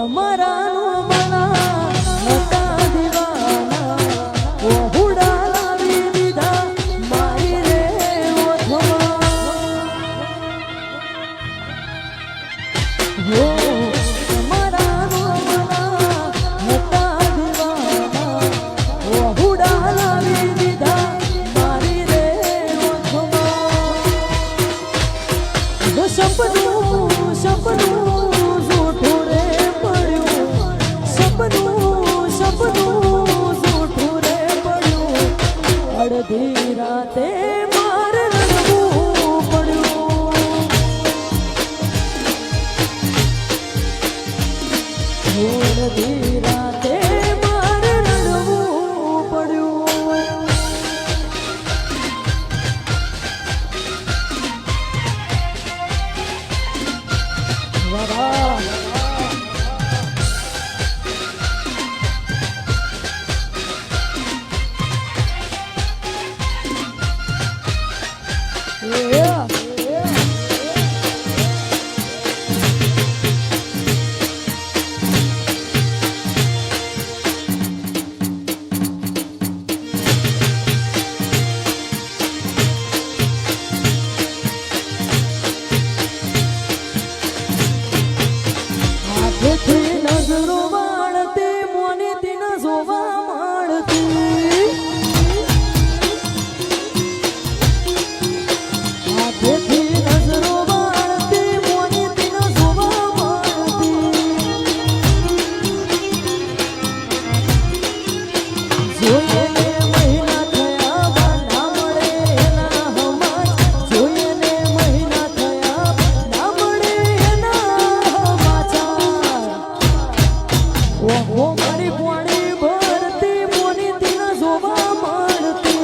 તમારા હતા દીવાના ઓહુડા લાવી દીધા મારી રે ઓઠમાં હો તમારા હતા દીવાના ઓહુડા લાવી દીધા મારી રે ઓઠમાં સપનું સપનું અડધી રાતે મારે રડવું પડ્યું અડધી રાતે મારે રડવું પડ્યું વાહ નજરો વાળતી મોની તીન જોવા મળતી હાથેથી નજરો વાળતી મોની તીન જોવા મળતી જોઈએ ને મહિના થયા ના મળે એના હમાજ જોઈએ ને મહિના થયા ના મળે એના હમાચાર ઓહો મારી પાણી ભરતી મોની તીના જોવા મળતી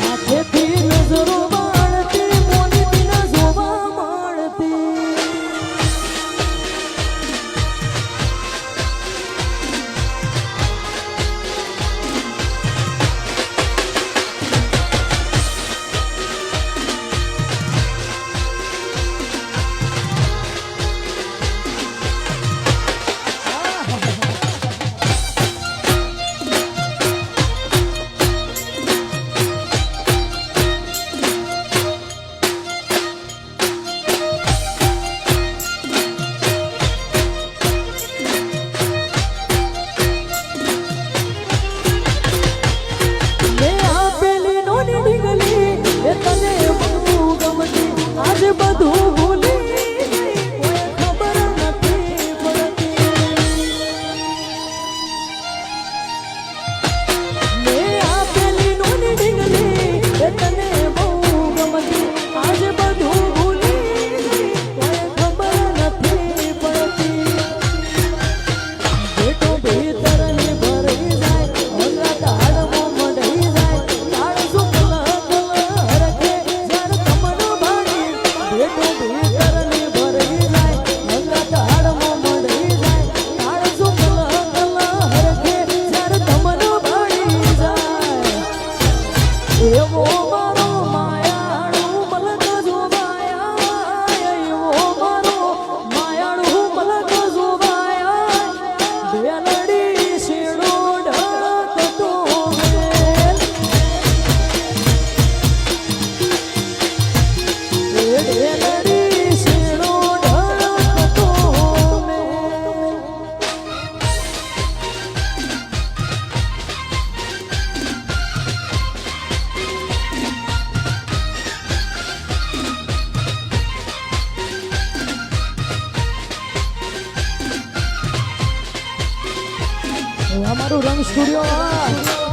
હાથેથી નજરો વાળતી મોની તીના જોવા મળતી બધું ભૂલી કોઈ ખબર નથી પડતી મેં આપેલી નોની ડીંગલી એ તને બહુ ગમતી આજે બધું ભૂલી કોઈ ખબર નથી પડતી બેટો ભીતરની ભરી જાય હમણાં દાડમાં મઢી જાય દાડ સુકલ રખે જ્યારે તમનો ભાડી બેટો ભીતરની ભરી જાય હમણાં દાડમાં મઢી જાય દાડ સુકલ રખે જ્યારે તમનો ભાડી જાય એવો મારો માયાળું મલક જોવાયા એવો મારો માયાળું મલક જોવાયા બેલડી શેડો ઢળકતો બેલડી શેડો ઢળકતો અમારું રંગ સ્ટુડિયો